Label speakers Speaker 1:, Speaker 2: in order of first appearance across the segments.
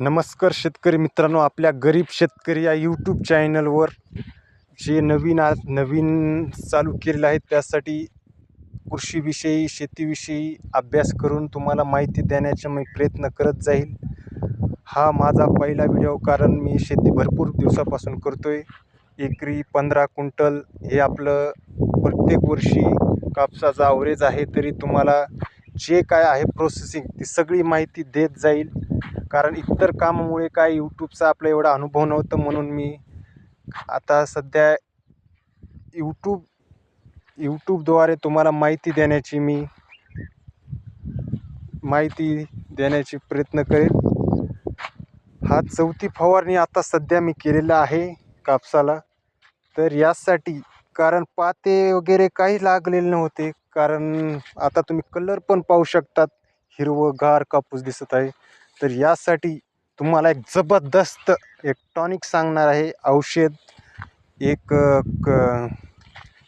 Speaker 1: नमस्कार शेतकरी मित्रांनो, आपल्या गरीब शेतकरी या यूट्यूब चॅनलवर जे नवीन चालू केलेलं आहे त्यासाठी कृषीविषयी शेतीविषयी अभ्यास करून तुम्हाला माहिती देण्याचा मी प्रयत्न करत जाईल। हा माझा पहिला व्हिडिओ, कारण मी शेती भरपूर दिवसापासून करतोय। एकरी 15 क्विंटल हे आपलं प्रत्येक वर्षी कापसाचा ॲव्हरेज आहे। तरी तुम्हाला जे काय आहे प्रोसेसिंग ती सगळी माहिती देत जाईल, कारण इतर कामामुळे काय यूट्यूबचा आपला एवढा अनुभव नव्हता, म्हणून मी आता सध्या यूट्यूबद्वारे तुम्हाला माहिती देण्याची प्रयत्न करेल। हा चौथी फवारणी आता सध्या मी केलेला आहे कापसाला। तर यासाठी कारण पाते वगैरे काही लागलेले नव्हते, कारण आता तुम्ही कलर पण पाहू शकतात, हिरवगार कापूस दिसत आहे। तर यासाठी तुम्हाला एक जबरदस्त एक टॉनिक सांगणार आहे, औषध, एक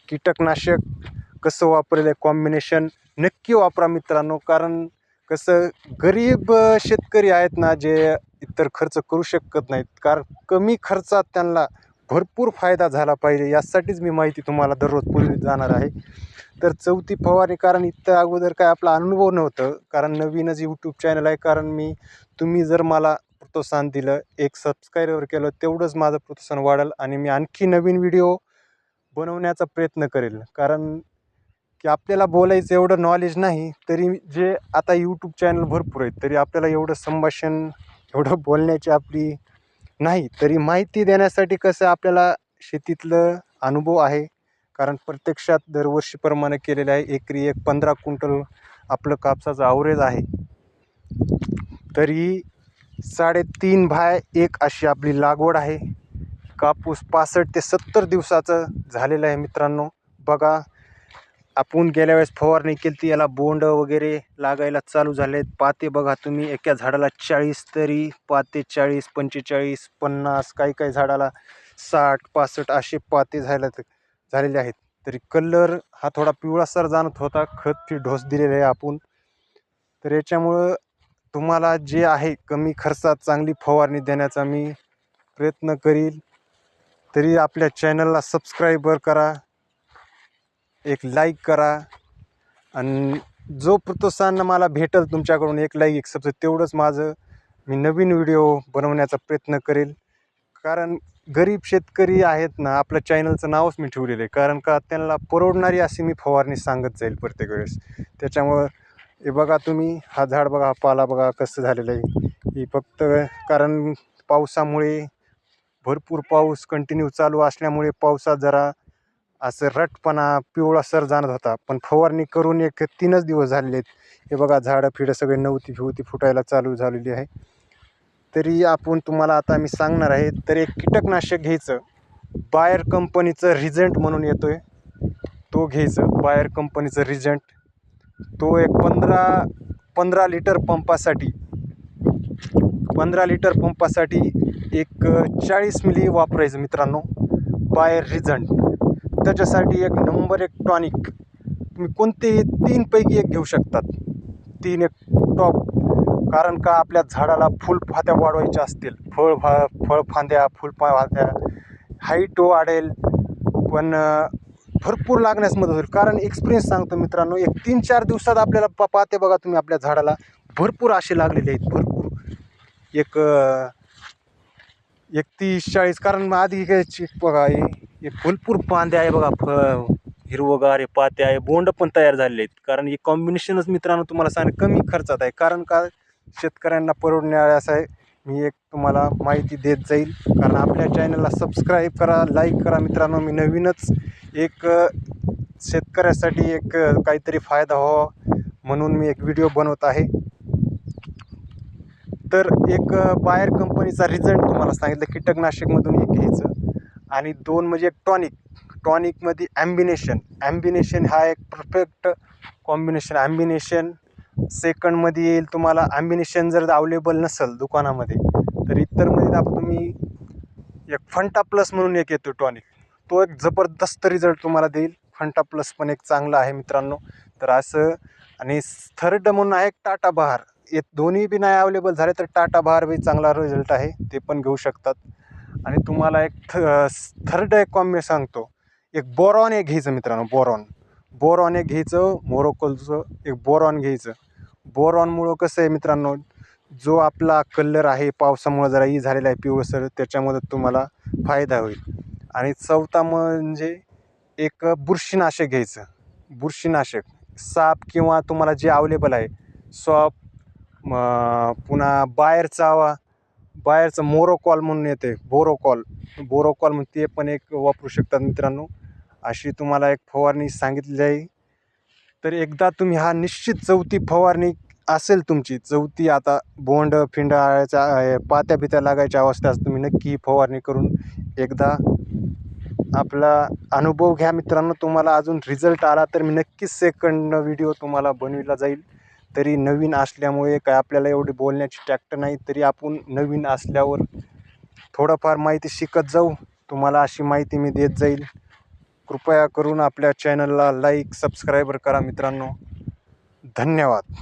Speaker 1: कीटकनाशक कसं वापरेल, कॉम्बिनेशन नक्की वापरा मित्रांनो। कारण कसं गरीब शेतकरी आहेत ना, जे इतर खर्च करू शकत नाहीत, कारण कमी खर्चात त्यांना भरपूर फायदा झाला पाहिजे, यासाठीच मी माहिती तुम्हाला दररोज पुरवित जाणार आहे। तर चौथी फवारणी, कारण इथं अगोदर काय आपला अनुभव नव्हतं, कारण नवीनच यूट्यूब चॅनल आहे। कारण तुम्ही जर मला प्रोत्साहन दिलं, एक सबस्क्राईबर केलं, तेवढंच माझं प्रोत्साहन वाढेल आणि मी आणखी नवीन व्हिडिओ बनवण्याचा प्रयत्न करेल। कारण की आपल्याला बोलायचं एवढं नॉलेज नाही, तरी जे आता यूट्यूब चॅनल भरपूर आहेत, तरी आपल्याला एवढं संभाषण, एवढं बोलण्याची आपली नाही, तरी माहिती देण्यासाठी कसं आपल्याला शेतीतलं अनुभव आहे। कारण प्रत्यक्षात दरवर्षीप्रमाणे केलेलं आहे। एकरी 15 क्विंटल आपलं कापसाचं ॲव्हरेज आहे। तरी 3.5x1 अशी आपली लागवड आहे। कापूस 65 ते 70 दिवसाचं झालेलं आहे मित्रांनो। बघा, आपण गेल्या वेळेस फवारणी केली ती, याला बोंड वगैरे लागायला चालू झालेत। पाते बघा तुम्ही, एका झाडाला 40, तरी पाते 40, 45, 50, काही झाडाला 60, 65 असे पाते झालेले आहेत। तरी कलर हा थोडा पिवळासर जाणत होता, खत ढोस दिलेले आहे आपण। तर याच्यामुळं तुम्हाला जे आहे कमी खर्चात चांगली फवारणी देण्याचा मी प्रयत्न करील। तरी आपल्या चॅनलला सबस्क्राईबर करा, एक लाईक करा, आणि जो प्रोत्साहन मला भेटेल तुमच्याकडून, एक लाईक एक सबस्क्राईब, तेवढंच माझं मी नवीन व्हिडिओ बनवण्याचा प्रयत्न करेल। कारण गरीब शेतकरी आहेत ना, आपल्या चॅनलचं नावच मी ठेवलेलं आहे, कारण का त्यांना परवडणारी अशी मी फवारणी सांगत जाईल प्रत्येक वेळेस। त्याच्यामुळं हे बघा तुम्ही, हा झाड बघा, पाला बघा कसं झालेलं आहे। ही फक्त कारण पावसामुळे, भरपूर पाऊस कंटिन्यू चालू असल्यामुळे पावसात जरा असं रटपणा, पिवळासर जाणत होता, पण फवारणी करून एक 3च दिवस झालेले आहेत। हे बघा, झाडं फिडं सगळे नवती फुटायला चालू झालेली आहे। तरी आपण तुम्हाला आता मी सांगणार आहे, तर एक कीटकनाशक घ्यायचं, बायर कंपनीचं रिझल्ट म्हणून येतोय, तो घ्यायचं, बायर कंपनीचं रिझल्ट। तो एक 15 लिटर पंपासाठी, 15 लिटर पंपासाठी एक 40 मिली वापरायचं मित्रांनो, बायर रिझल्ट। त्याच्यासाठी एक नंबर एक टॉनिक, तुम्ही कोणतेही 3 पैकी एक घेऊ शकतात, 3 एक टॉप। कारण का आपल्या झाडाला फुलफांद्या वाढवायच्या असतील, फळफांद्या, फुलफांद्या, हाईट वाढेल, पण भरपूर लागण्यास मदत होईल। कारण एक्सपिरियन्स सांगतो मित्रांनो, एक 3-4 दिवसात आपल्याला पाहते बघा तुम्ही, आपल्या झाडाला भरपूर असे लागलेले आहेत, भरपूर एक 31-40, कारण आधी बघा हे भरपूर फांद्या आहे बघा, हिरवगार हे पाते आहे, बोंड पण तयार झालेले आहेत। कारण हे कॉम्बिनेशनच मित्रांनो तुम्हाला सांग कमी खर्चात आहे, कारण का शेतकऱ्यांना परवडणारे असं आहे। मी एक तुम्हाला माहिती देत जाईल, कारण आपल्या चॅनलला सबस्क्राईब करा, लाईक करा मित्रांनो। मी नवीनच एक शेतकऱ्यासाठी एक काहीतरी फायदा व्हावा म्हणून मी एक व्हिडिओ बनवत आहे। तर एक बायर कंपनीचा रिझल्ट तुम्हाला सांगितलं, कीटकनाशकमधून एक घ्यायचं, आणि 2 म्हणजे एक टॉनिकमध्ये ॲम्बिनेशन हा एक परफेक्ट कॉम्बिनेशन। ॲम्बिनेशन सेकंडमध्ये येईल तुम्हाला। ॲम्बिनेशन जर अवेलेबल नसेल दुकानामध्ये, तर इतरमध्ये तुम्ही एक फंटा प्लस म्हणून एक येतो टॉनिक, तो एक जबरदस्त रिझल्ट तुम्हाला देईल। फंटा प्लस पण एक चांगला आहे मित्रांनो। तर असं, आणि थर्ड म्हणून आहे टाटा बहार, हे दोन्ही बी नाही अवेलेबल झाले तर टाटा बहार बी चांगला रिझल्ट आहे, ते पण घेऊ शकतात. आणि तुम्हाला एक थर्ड एक कॉम्बी सांगतो. एक बोरॉन एक घ्यायचं मित्रांनो, बोरॉन एक घ्यायचं, मोरोकोलचं एक बोरॉन घ्यायचं. बोरॉनमुळं कसं आहे मित्रांनो, जो आपला कलर आहे पावसामुळं जरा झालेला आहे पिवळसर, त्याच्यामध्ये तुम्हाला फायदा होईल. आणि चौथा म्हणजे एक बुरशीनाशक घ्यायचं. बुरशीनाशक साप किंवा तुम्हाला जे अवेलेबल आहे सॉप, पुन्हा बाहेरचं मोरोकॉल म्हणून येते, बोरोकॉल म्हणून ते पण एक वापरू शकतात मित्रांनो. अशी तुम्हाला एक फवारणी सांगितली आहे. तर एकदा तुम्ही हा निश्चित चौथी फवारणी असेल तुमची, चौथी आता बोंड फिंडाळायच्या पात्या बित्या लागायच्या अवस्थेत तुम्ही नक्की ही फवारणी करून एकदा आपला अनुभव घ्या मित्रांनो. तुम्हाला अजून रिझल्ट आला तर मी नक्कीच सेकंड व्हिडिओ तुम्हाला बनविला जाईल. तरी नवीन असल्यामुळे काय आपल्याला एवढी बोलण्याची टॅक्ट नाही, तरी आपण नवीन असल्यावर थोडंफार माहिती शिकत जाऊ. तुम्हाला अशी माहिती मी देत जाईल. कृपया करून आपल्या चॅनलला लाईक सबस्क्राईबर करा मित्रांनो. धन्यवाद.